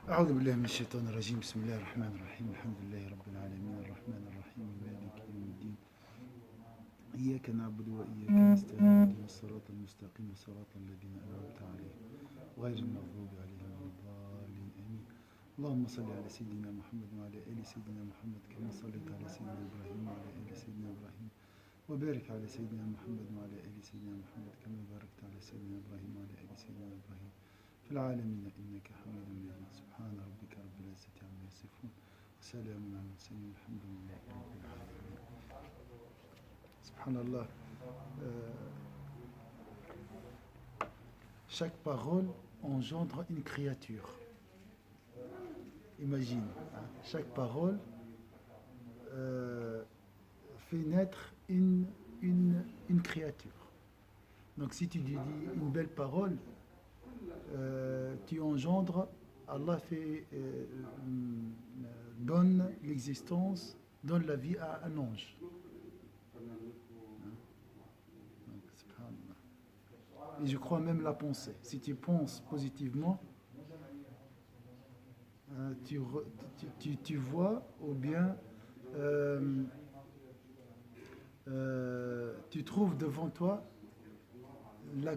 أعوذ بالله من الشيطان الرجيم بسم الله الرحمن الرحيم الحمد لله رب العالمين الرحمن الرحيم مالك يوم الدين إياك نعبد وإياك نستعين اهدنا الصراط المستقيم صراط الذين أنعمت عليهم غير المغضوب عليهم ولا الضالين آمين اللهم صل على سيدنا محمد وعلى آل سيدنا محمد كما صليت على سيدنا إبراهيم وعلى آل سيدنا إبراهيم وبارك على سيدنا محمد وعلى آل سيدنا محمد كما باركت على سيدنا إبراهيم وعلى آل سيدنا إبراهيم في العالمين إنك حميد مجيد سبحان ربك رب العزة عما يصفون وسلام على المرسلين الحمد لله رب العالمين. Subhanallah, euh, chaque parole engendre une créature. Imagine, hein, chaque parole fait naître une créature. Donc si tu dis une belle parole, tu engendres, Allah donne l'existence, donne la vie à un ange. Donc, et je crois même la pensée. Si tu penses positivement, tu vois ou bien tu trouves devant toi la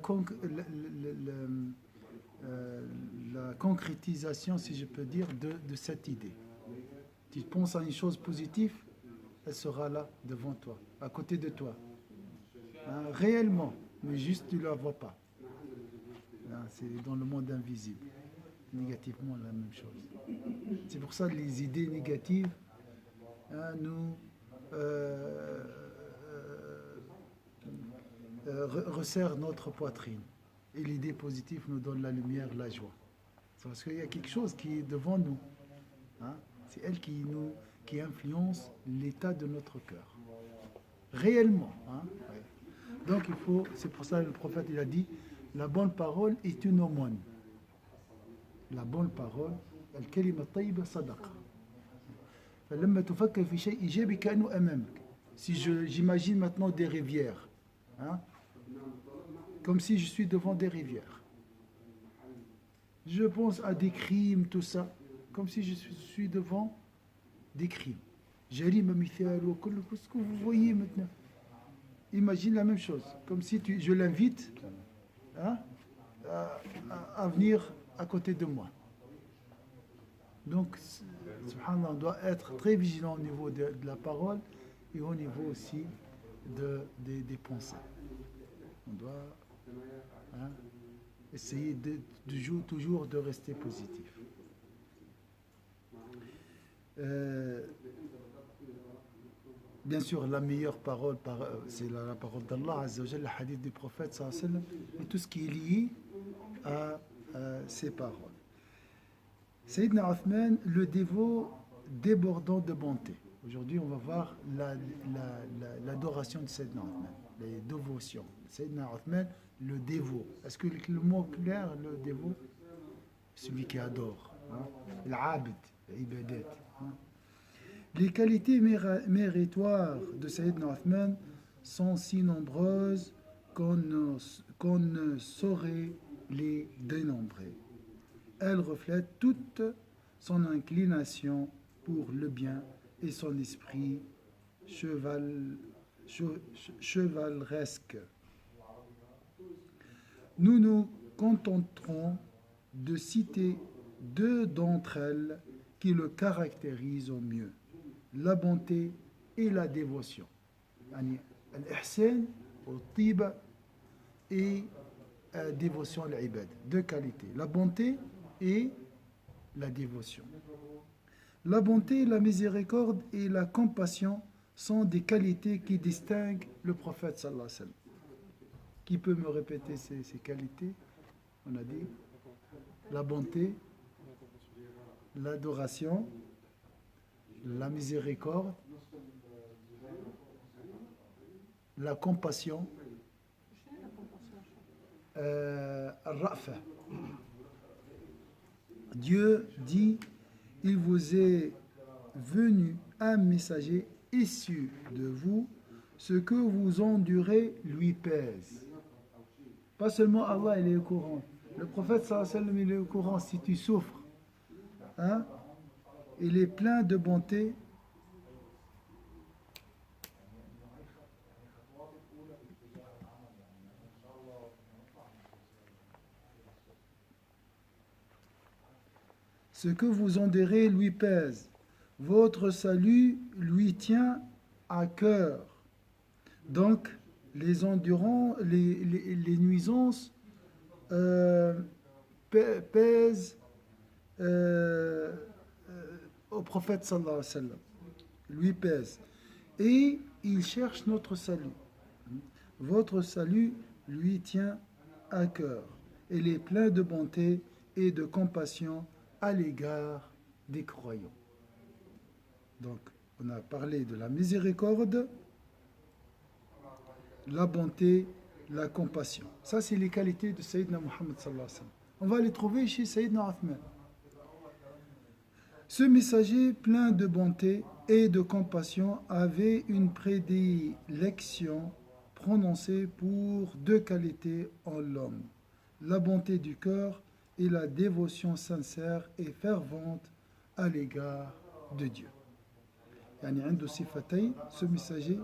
concrétisation, si je peux dire, de cette idée. Tu penses à une chose positive, elle sera là devant toi, à côté de toi. Hein, réellement, mais juste tu ne la vois pas. Hein, c'est dans le monde invisible. Négativement, la même chose. C'est pour ça que les idées négatives nous resserrent notre poitrine. Et l'idée positive nous donne la lumière, la joie. C'est parce qu'il y a quelque chose qui est devant nous. Hein? C'est elle qui influence l'état de notre cœur. Réellement. Hein? Ouais. Donc c'est pour ça que le prophète il a dit, la bonne parole est une aumône. La bonne parole, الكلمة الطيبة صدقة. فلما تفكر في شيء إيجابي كأنه أمامك. Si j'imagine maintenant des rivières, hein? Comme si je suis devant des rivières. Je pense à des crimes, tout ça, comme si je suis devant des crimes. Jarim mithal wa kullu, ce que vous voyez maintenant. Imagine la même chose, comme si je l'invite, hein, à venir à côté de moi. Donc, subhanallah, on doit être très vigilant au niveau de la parole et au niveau aussi des pensées. On doit essayer toujours de rester positif. Bien sûr, la meilleure parole, c'est la parole d'Allah, Azza wa Jalla, le hadith du prophète, sallallahu alayhi wa sallam, et tout ce qui est lié à ces paroles. Sayyidina Uthman, le dévot débordant de bonté. Aujourd'hui, on va voir l'adoration de Sayyidina Uthman, les dévotions. Sayyidina Uthman, le dévot. Est-ce que le mot clair, le dévot? Celui qui adore. Hein? L'abd, l'ibadat. Hein? Les qualités méritoires de Sayyidina Uthman sont si nombreuses qu'on ne saurait les dénombrer. Elles reflètent toute son inclination pour le bien et son esprit chevaleresque. Nous nous contenterons de citer deux d'entre elles qui le caractérisent au mieux, la bonté et la dévotion. Al-ihsan, al-tiba et dévotion à l'ibad. Deux qualités, la bonté et la dévotion. La bonté, la miséricorde et la compassion sont des qualités qui distinguent le prophète sallallahu alayhi wa sallam. Qui peut me répéter ces qualités? On a dit la bonté, l'adoration, la miséricorde, la compassion, al-ra'fa. Dieu dit, il vous est venu un messager issu de vous, ce que vous endurez lui pèse. Pas seulement Allah, il est au courant. Le prophète sallallahu alayhi wa sallam, il est au courant si tu souffres. hein, il est plein de bonté. Ce que vous endurez lui pèse. Votre salut lui tient à cœur. Donc, les endurants, les nuisances pèsent au prophète sallallahu alayhi wa sallam. Lui pèse. Et il cherche notre salut. Votre salut lui tient à cœur. Il est plein de bonté et de compassion à l'égard des croyants. Donc, on a parlé de la miséricorde, la bonté, la compassion. Ça, c'est les qualités de Sayyidina Muhammad sallallahu alayhi wa sallam. On va les trouver chez Sayyidina Uthman. Ce messager plein de bonté et de compassion avait une prédilection prononcée pour deux qualités en l'homme, la bonté du cœur et la dévotion sincère et fervente à l'égard de Dieu. Yani, عنده صفتين, ce messager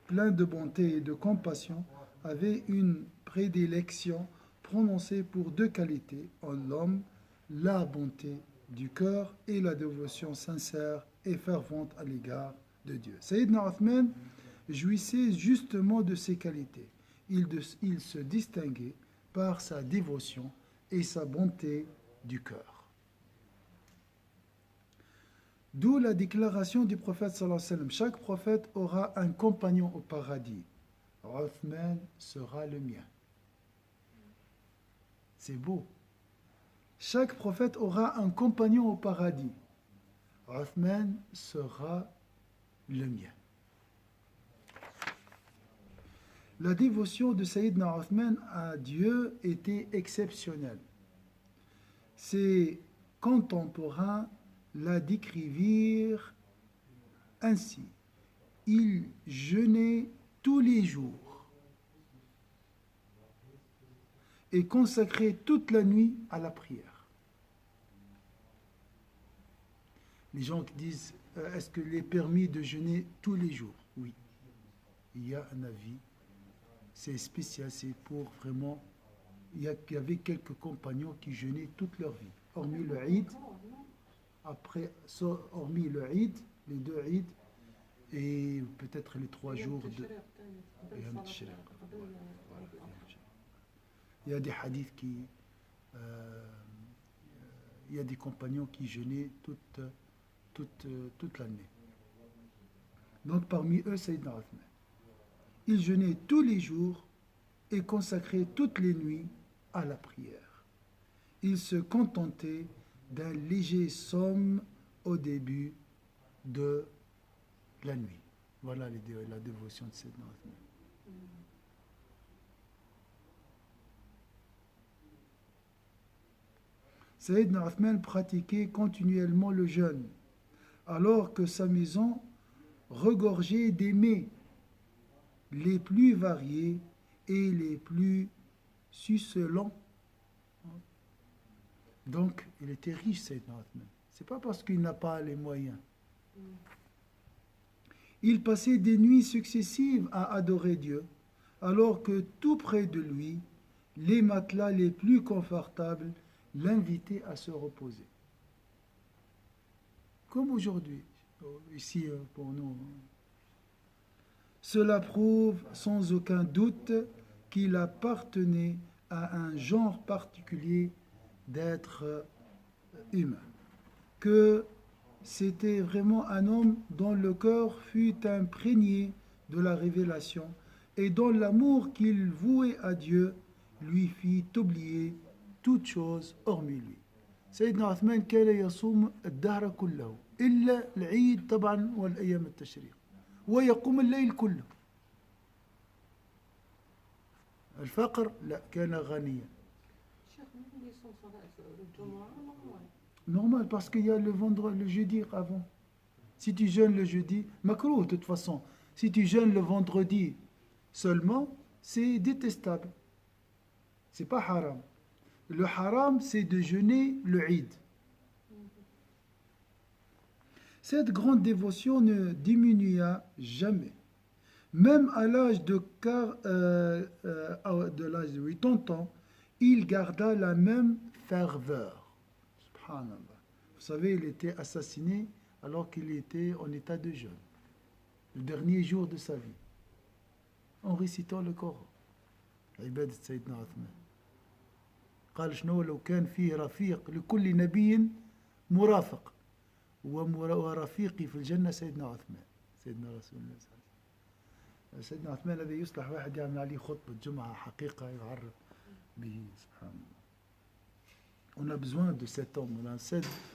plein de bonté et de compassion avait une prédilection prononcée pour deux qualités en l'homme, la bonté du cœur et la dévotion sincère et fervente à l'égard de Dieu. Sayyidina Uthman jouissait justement de ces qualités. Il se distinguait par sa dévotion et sa bonté du cœur. D'où la déclaration du prophète sallallahu alayhi wa sallam. Chaque prophète aura un compagnon au paradis. Uthman sera le mien. C'est beau. Chaque prophète aura un compagnon au paradis. Uthman sera le mien. La dévotion de Sayyidina Uthman à Dieu était exceptionnelle. Ses contemporains la décrivirent ainsi. Il jeûnait tous les jours et consacrait toute la nuit à la prière. Les gens qui disent est-ce qu'il est permis de jeûner tous les jours? Oui, il y a un avis, c'est spécial, c'est pour vraiment. Il y avait quelques compagnons qui jeûnaient toute leur vie, hormis le Eid. Après, hormis le Eid, les deux Eid, et peut-être les 3 jours de. Il y a des hadiths qui. Il y a des compagnons qui jeûnaient toute l'année. Donc parmi eux, Sayyidina Uthman. Il jeûnait tous les jours et consacrait toutes les nuits à la prière. Il se contentait d'un léger somme au début de la nuit. Voilà la dévotion de Sayyidina Uthman. Sayyidina Uthman pratiquait continuellement le jeûne, alors que sa maison regorgeait des mets les plus variés et les plus succulents. Donc, il était riche, Sayyidina Uthman. Ce n'est pas parce qu'il n'a pas les moyens. Il passait des nuits successives à adorer Dieu, alors que tout près de lui, les matelas les plus confortables l'invitaient à se reposer. Comme aujourd'hui, ici pour nous. Cela prouve sans aucun doute qu'il appartenait à un genre particulier d'être humain, que c'était vraiment un homme dont le cœur fut imprégné de la révélation et dont l'amour qu'il vouait à Dieu lui fit oublier toute chose hormis lui. سيدنا عثمان كان يصوم الدهر كله إلا العيد طبعا والأيام التشريق ويقوم الليل كله. الفقر لا كان غنيا. Normal, parce qu'il y a le jeudi avant. Si tu jeûnes le jeudi, makrouh de toute façon. Si tu jeûnes le vendredi seulement, c'est détestable. C'est pas haram. Le haram, c'est de jeûner le Eid. Cette grande dévotion ne diminua jamais. Même à l'âge de l'âge de 80 ans, il garda la même ferveur. Subhanallah. Vous savez, il était assassiné alors qu'il était en état de jeûne, le dernier jour de sa vie, en récitant le Coran. عبادة سيدنا عثمان. قال شنو لو كان فيه رفيق لكل نبي مرافق ورفيقي في الجنة سيدنا عثمان سيدنا رسول الله صلى الله عليه وسلم. سيدنا عثمان الذي يصلح واحد يعمل عليه خطبة جمعة حقيقة يعرف به سبحان الله. On a besoin de cet homme,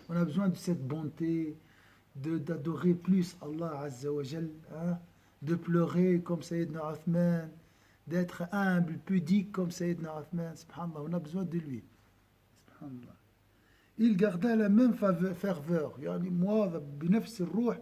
on a besoin de cette bonté, d'adorer plus Allah Azza wa Jal, hein, de pleurer comme Sayyidina Uthman, d'être humble, pudique comme Sayyidina Uthman, subhanallah, on a besoin de lui. Subhanallah. Il garda la même ferveur, yani moi, بنفس الروح,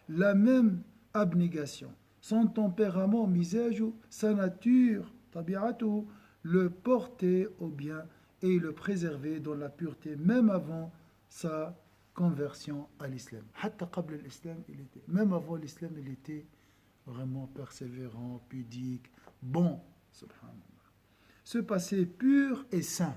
la même abnégation. Son tempérament, misage, sa nature, tabi'atu, le portait au bien et le préservait dans la pureté, même avant sa conversion à l'islam. Hatta qabl l'islam, même avant l'islam, il était vraiment persévérant, pudique, bon, subhanallah. Ce passé pur et saint.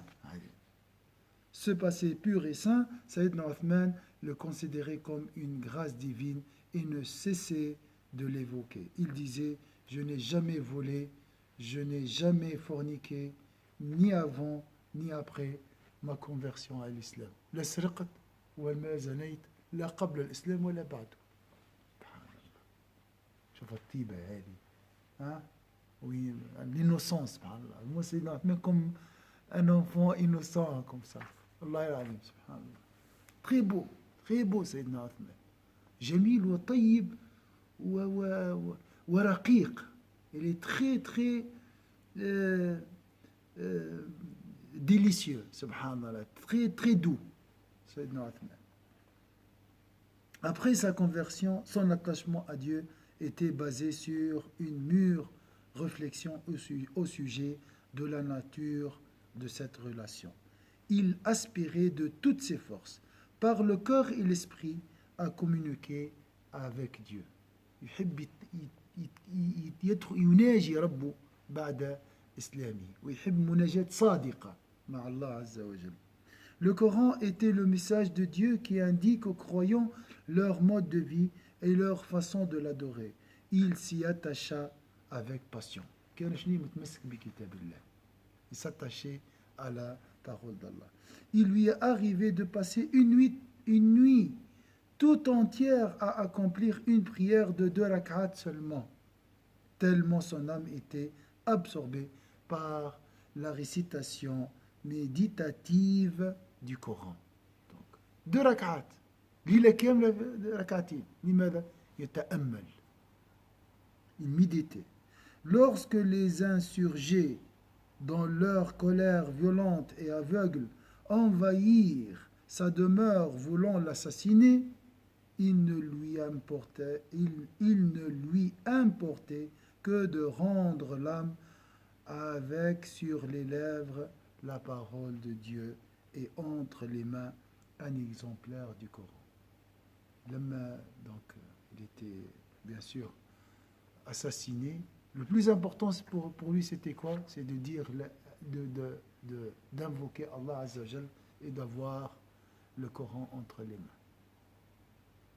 Ce passé pur et saint, Sayyidina Uthman le considérait comme une grâce divine et ne cessait de l'évoquer. Il disait, je n'ai jamais volé, je n'ai jamais forniqué, ni avant, ni après ma conversion à l'islam. لا سرقت وما زنيت لا قبل الإسلام ولا بعده. شوف الطيبة هذه. Hein? Oui, l'innocence, subhanallah. Moi, c'est comme un enfant innocent, comme ça. Allah yalim, subhanallah. Très beau, Sayyidina Uthman. Jamil wa tayyib wa raqiq. Il est très délicieux, subhanallah. Très doux, Sayyidina Uthman. Après sa conversion, son attachement à Dieu était basé sur une mûre réflexion au sujet de la nature de cette relation. Il aspirait de toutes ses forces, par le cœur et l'esprit, à communiquer avec Dieu. يناجي ربه بعد إسلامه ويحب مناجاة صادقة مع الله عز وجل. Le Coran était le message de Dieu qui indique aux croyants leur mode de vie et leur façon de l'adorer. Il s'y attacha avec passion. Il s'attachait à la parole d'Allah. Il lui est arrivé de passer une nuit tout entière à accomplir une prière de 2 rak'at seulement, tellement son âme était absorbée par la récitation méditative du Coran. Donc, 2 rak'at. ليلة كاملة ركعتين. لماذا؟ يتأمل. Il méditait. Lorsque les insurgés, dans leur colère violente et aveugle, envahirent sa demeure voulant l'assassiner, il ne lui importait que de rendre l'âme avec sur les lèvres la parole de Dieu et entre les mains un exemplaire du Coran. Donc, il était bien sûr assassiné. Le plus important pour lui, c'était quoi? C'est de dire, d'invoquer Allah Azza wa Jal et d'avoir le Coran entre les mains.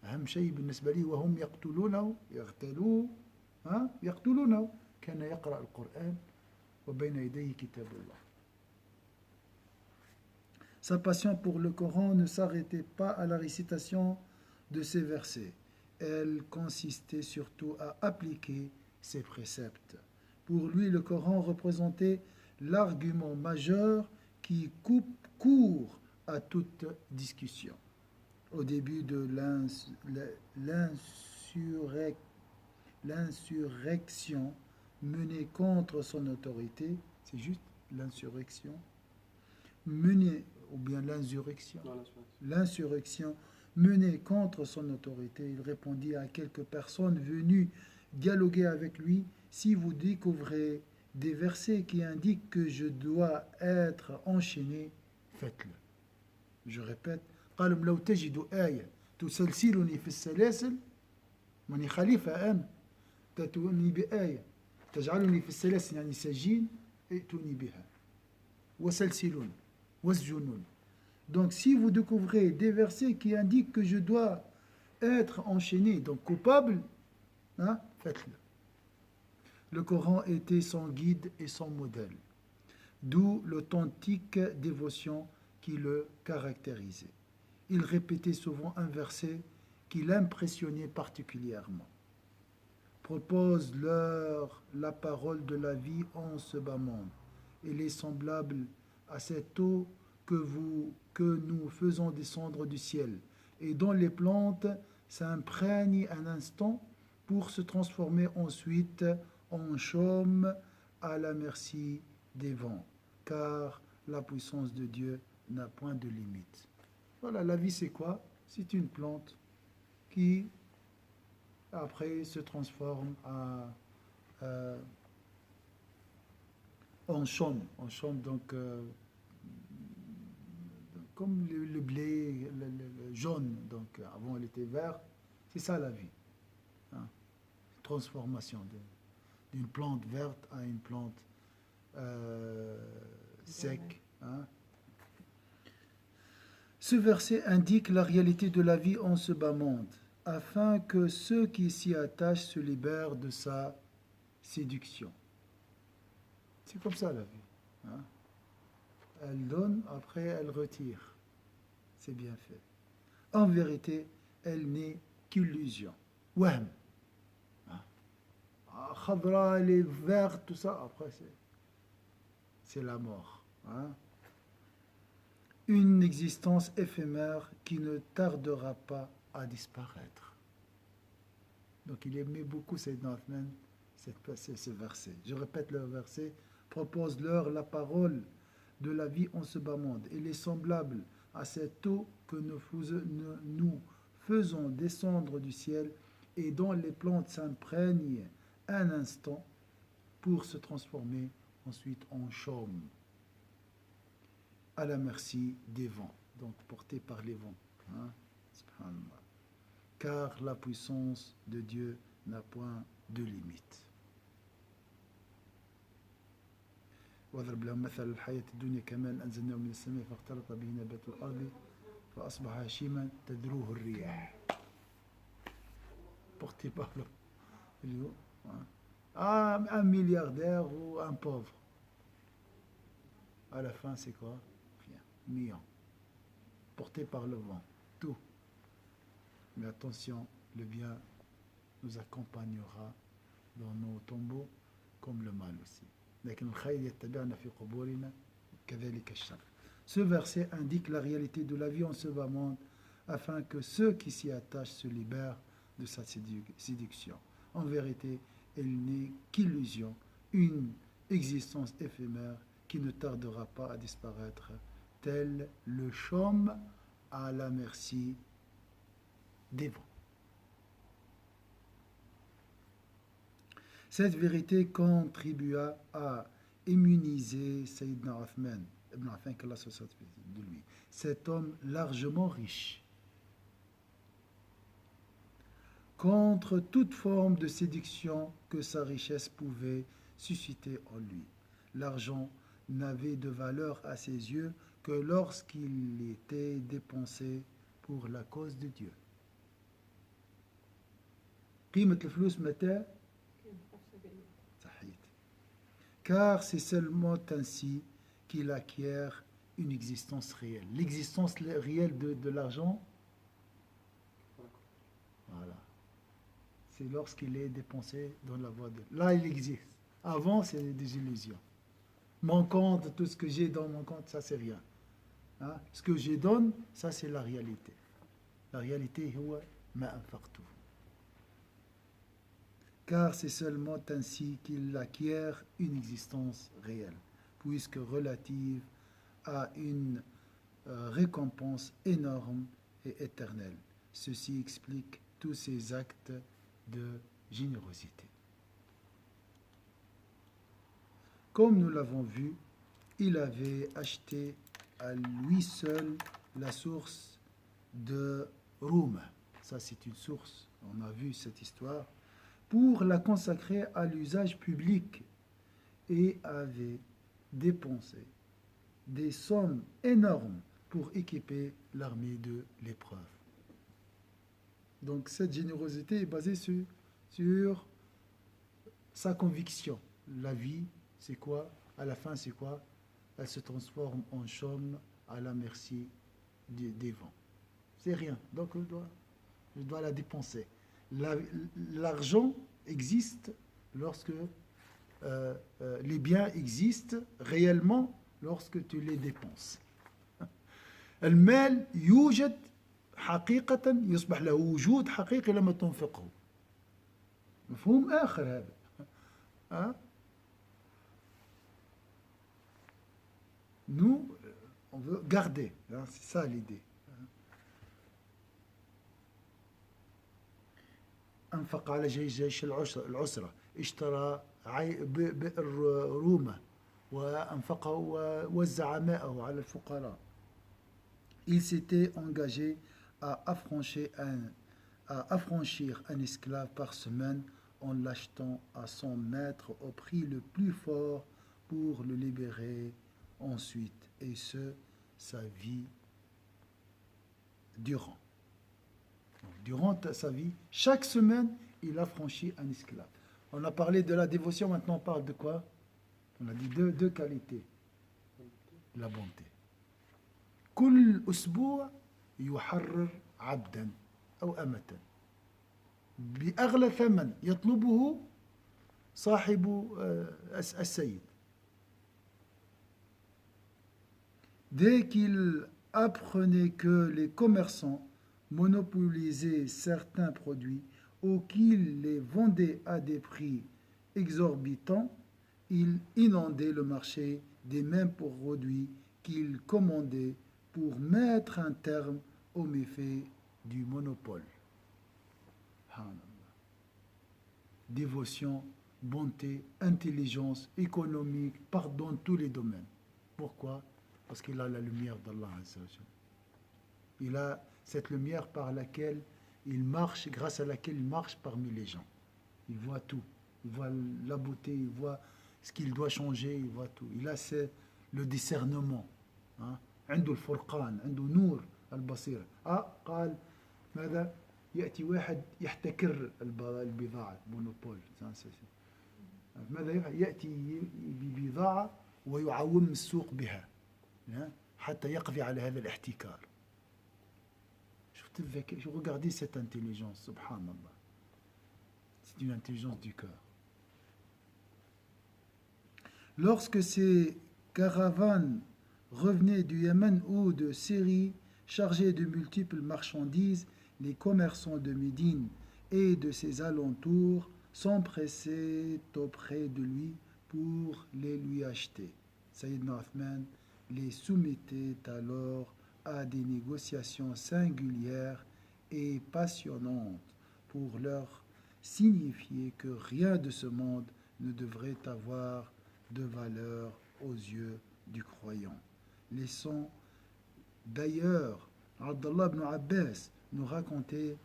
أهم شيء بالنسبة لي وهم يقتلونه كان يقرأ القرآن وبين يديه كتاب الله. Sa passion pour le Coran ne s'arrêtait pas à la récitation de ces versets. Elle consistait surtout à appliquer ses préceptes. Pour lui, le Coran représentait l'argument majeur qui coupe court à toute discussion. Au début de l'insurrection menée contre son autorité, c'est juste l'insurrection, menée, ou bien l'insurrection menée contre son autorité, il répondit à quelques personnes venues dialoguer avec lui, si vous découvrez des versets qui indiquent que je dois être enchaîné, faites-le. Je répète, قالوا لو تجدوا آية تسلسلني في السلاسل ماني خليفة أنا تأتوني بآية تجعلني في السلاسل يعني سجين ائتوني بها وسلسلون واسجنون. Donc si vous découvrez des versets qui indiquent que je dois être enchaîné, donc coupable, hein, faites-le. Le Coran était son guide et son modèle, d'où l'authentique dévotion qui le caractérisait. Il répétait souvent un verset qui l'impressionnait particulièrement. Propose-leur la parole de la vie en ce bas monde. Elle est semblable à cette eau que nous faisons descendre du ciel et dont les plantes s'imprègnent un instant pour se transformer ensuite en chaume à la merci des vents, car la puissance de Dieu n'a point de limite. Voilà, la vie c'est quoi? C'est une plante qui après se transforme en chaume donc comme le blé le jaune, donc avant elle était verte, c'est ça la vie, hein? Transformation d'une plante verte à une plante sec, hein? Ce verset indique la réalité de la vie en ce bas monde, afin que ceux qui s'y attachent se libèrent de sa séduction. C'est comme ça la vie, hein? Elle donne, après elle retire. C'est bien fait. En vérité, elle n'est qu'illusion. Wahm. Khadra, elle est verte, tout ça, après c'est la mort, hein? Une existence éphémère qui ne tardera pas à disparaître. Donc il aimait beaucoup Sayyidina Othman, ce verset. Je répète le verset, propose-leur la parole de la vie en ce bas monde. Elle est semblable à cette eau que nous faisons descendre du ciel et dont les plantes s'imprègnent un instant pour se transformer ensuite en chaume à la merci des vents, donc porté par les vents, hein? Subhanallah. Car la puissance de Dieu n'a point de limite. واضرب لهم مثل الحياة الدنيا كماء أنزلناه من السماء فاختلط به نبات الأرض فأصبح هشيما تذروه الرياح. Porté par le un milliardaire ou un pauvre. À la fin, c'est quoi? Rien. Million. Porté par le vent. Tout. Mais attention, le bien nous accompagnera dans nos tombeaux comme le mal aussi. Ce verset indique la réalité de la vie en ce bas monde afin que ceux qui s'y attachent se libèrent de sa séduction. En vérité, elle n'est qu'illusion, une existence éphémère qui ne tardera pas à disparaître, tel le chaume à la merci des vents. Cette vérité contribua à immuniser Sayyidina Othman, Ibn Affan, qu'Allah se satisfasse de lui, cet homme largement riche, contre toute forme de séduction que sa richesse pouvait susciter en lui. L'argent n'avait de valeur à ses yeux que lorsqu'il était dépensé pour la cause de Dieu. قيمة الفلوس متى؟ Car c'est seulement ainsi qu'il acquiert une existence réelle. L'existence réelle de l'argent, voilà, c'est lorsqu'il est dépensé dans la voie de... Là, il existe. Avant, c'est des illusions. Mon compte, tout ce que j'ai dans mon compte, ça, c'est rien. Hein? Ce que je donne, ça, c'est la réalité. La réalité, c'est ma anfaqtu. Car c'est seulement ainsi qu'il acquiert une existence réelle, puisque relative à une récompense énorme et éternelle. Ceci explique tous ces actes de générosité. Comme nous l'avons vu, il avait acheté à lui seul la source de Roum. Ça, c'est une source. On a vu cette histoire. Pour la consacrer à l'usage public et avait dépensé des sommes énormes pour équiper l'armée de l'épreuve. Donc cette générosité est basée sur sa conviction. La vie, c'est quoi? À la fin, c'est quoi? Elle se transforme en chaume à la merci des vents. C'est rien. Donc je dois la dépenser. L'argent existe lorsque les biens existent réellement lorsque tu les dépenses. المال يوجد حقيقة يصبح له وجود حقيقي لما تنفقه. مفهوم آخر هذا. Hein? Nous, on veut garder. Hein? C'est ça l'idée. أنفق على جيش العسرة اشترى بئر رومة وأنفقه ووزع ماءه على الفقراء. Il s'était engagé à affranchir un esclave par semaine en l'achetant à son maître au prix le plus fort pour le libérer ensuite, et ce, sa vie durant. Durant sa vie, chaque semaine, il affranchit un esclave. On a parlé de la dévotion, maintenant on parle de quoi? On a dit deux qualités. La bonté. كل أسبوع يحرر عبدا أو أمة بأغلى ثمن يطلبه صاحب السيد. Dès qu'il apprenait que les commerçants monopolisaient certains produits ou qu'ils les vendaient à des prix exorbitants, il inondait le marché des mêmes produits qu'il commandait pour mettre un terme aux méfaits du monopole. Dévotion, bonté, intelligence, économique, dans tous les domaines. Pourquoi? Parce qu'il a la lumière d'Allah. Il a cette lumière par laquelle il marche, grâce à laquelle il marche parmi les gens. Il voit tout. Il voit la beauté, il voit ce qu'il doit changer, il voit tout. Il a le discernement. عنده الفرقان عنده نور البصيرة. قال ماذا يأتي واحد يحتكر البضاعة مونوبول. ماذا يأتي ببضاعة ويعوم السوق بها حتى يقضي على هذا الاحتكار. Je regardais cette intelligence, subhanallah. C'est une intelligence du cœur. Lorsque ces caravanes revenaient du Yémen ou de Syrie, chargés de multiples marchandises, les commerçants de Médine et de ses alentours s'empressaient auprès de lui pour les lui acheter. Sayyidina Othman les soumettait alors à des négociations singulières et passionnantes pour leur signifier que rien de ce monde ne devrait avoir de valeur aux yeux du croyant. Laissons d'ailleurs Abdallah ibn Abbas nous raconter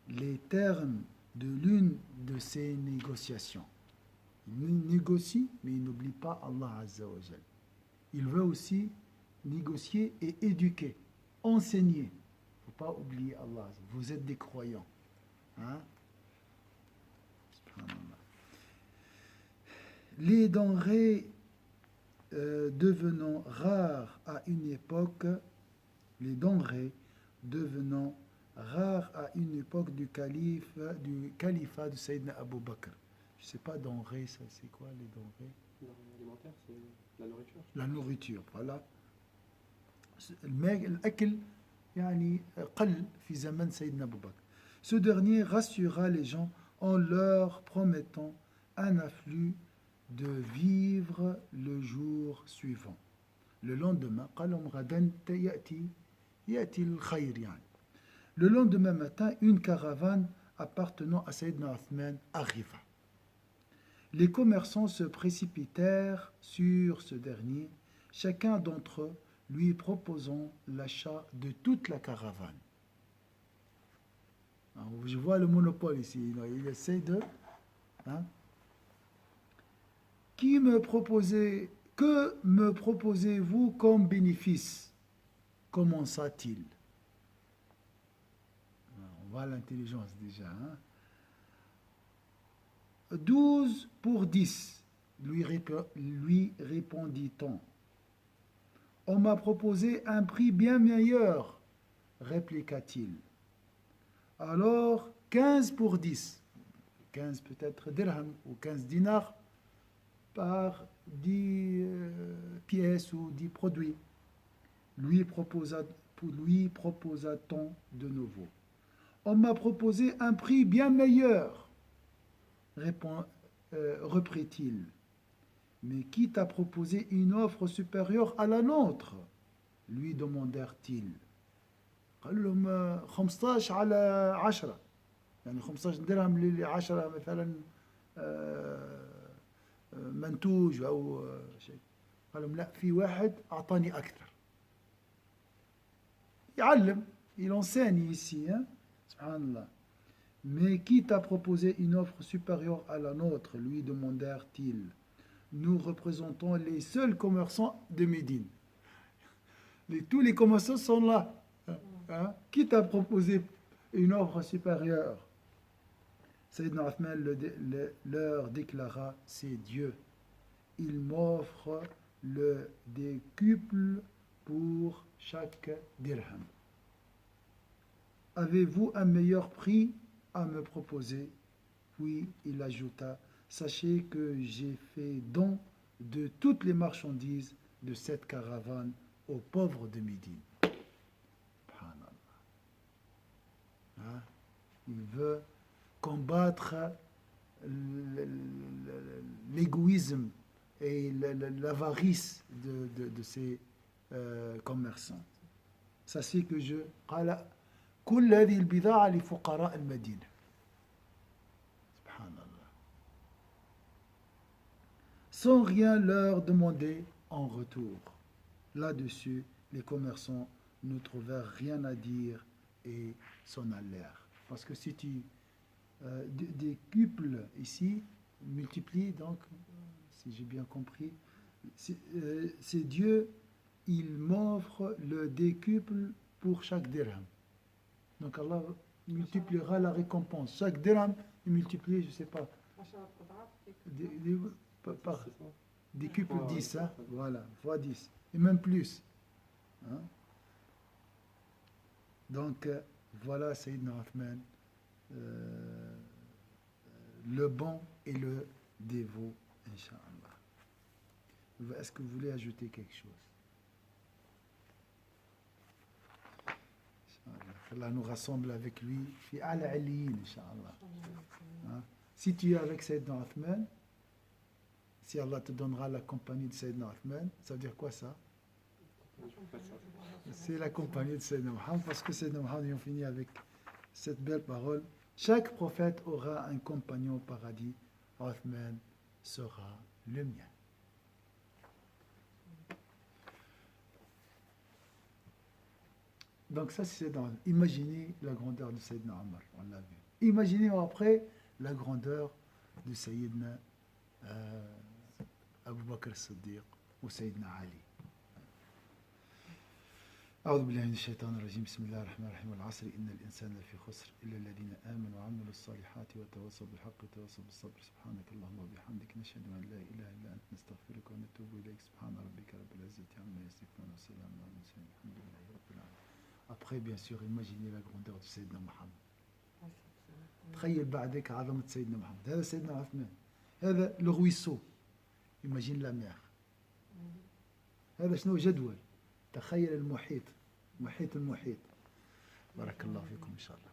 les termes de l'une de ces négociations. Il négocie, mais il n'oublie pas Allah Azza wa Jal. Il veut aussi négocier et éduquer, enseigner. Il ne faut pas oublier Allah. Vous êtes des croyants. Les denrées devenant rares à une époque, du califat de Sayyidina Abu Bakr. Je ne sais pas, denrées, ça c'est quoi les denrées? Alimentaire, c'est la nourriture. La nourriture, voilà. الأكل يعني قل في زمن سيدنا أبو بكر. Ce dernier rassura les gens en leur promettant un afflux de vivres le jour suivant. Le lendemain, قال لهم غدا يأتي الخير يعني. Le lendemain matin, une caravane appartenant à Sayyidina Othman arriva. Les commerçants se précipitèrent sur ce dernier, chacun d'entre eux lui proposant l'achat de toute la caravane. Je vois le monopole ici. Il essaie de... Hein. Que me proposez-vous comme bénéfice? Commença-t-il. On voit l'intelligence déjà. Hein. 12 pour 10, lui répondit-on. On m'a proposé un prix bien meilleur, répliqua-t-il. Alors, 15 pour 10, 15 peut-être dirhams ou 15 dinars par 10 pièces ou 10 produits. Lui proposa-t-on de nouveau. On m'a proposé un prix bien meilleur, reprit-il. Mais qui t'a proposé une offre supérieure à la nôtre? Lui demandèrent-ils. قال لهم 15 على 10 يعني 15 درهم ل 10 مثلا منتوج أو شيء. قال لهم لا في واحد أعطاني أكثر. يعلم, il enseigne ici, hein? Subhanallah. Mais qui t'a proposé une offre supérieure à la nôtre? Lui demandèrent-ils. Nous représentons les seuls commerçants de Médine. Tous les commerçants sont là. Hein? Qui t'a proposé une offre supérieure? Sayyidina Othman leur déclara, c'est Dieu. Il m'offre le décuple pour chaque dirham. Avez-vous un meilleur prix à me proposer? Puis il ajouta, sachez que j'ai fait don de toutes les marchandises de cette caravane aux pauvres de Médine. Hein? Il veut combattre l'égoïsme et l'avarice de ces commerçants. Sachez que je... كل هذه البضاعة لفقراء المدينة. Subhanallah. Sans rien leur demander en retour. Là-dessus, les commerçants ne trouvèrent rien à dire et s'en allèrent. Parce que si tu décuples ici, multiplie, donc, si j'ai bien compris, c'est Dieu, il m'offre le décuple pour chaque dirham. Donc Allah multipliera la récompense. Chaque dirham est multiplié, je ne sais pas, par décuple 10, hein? Voilà, fois 10, et même plus. Hein? Donc, voilà Sayyidina Othman, le bon et le dévot, Inch'Allah. Est-ce que vous voulez ajouter quelque chose? Allah nous rassemble avec lui, fi al-aliyin, Inch'Allah. Hein? Si tu es avec Sayyidina Othman, si Allah te donnera la compagnie de Sayyidina Othman, ça veut dire quoi ça? C'est la compagnie de Sayyidina Muhammad, parce que Sayyidina Muhammad, on finit avec cette belle parole. Chaque prophète aura un compagnon au paradis. Othman sera le mien. Donc ça, c'est dans... Imaginez la grandeur de Sayyidina Omar, on l'a vu. Imaginez après la grandeur de Sayyidina Abu Bakr as-Siddiq ou Sayyidina Ali. أعوذ بالله من الشيطان الرجيم بسم الله الرحمن الرحيم والعصر إن الإنسان لفي خسر إلا الذين آمنوا وعملوا الصالحات وتواصوا بالحق وتواصوا بالصبر سبحانك اللهم وبحمدك نشهد أن لا إله إلا أنت نستغفرك ونتوب إليك سبحان ربك رب العزة عما يصفون وسلام على المرسلين الحمد لله رب العالمين. Après, bien sûr, imaginez la grandeur de Sayyidina Muhammad. تخيل بعدك عظمة سيدنا محمد. هذا سيدنا عثمان. هذا le ruisseau. Imagine la mer. هذا شنو جدول. تخيل المحيط. محيط المحيط. بارك الله فيكم إن شاء الله.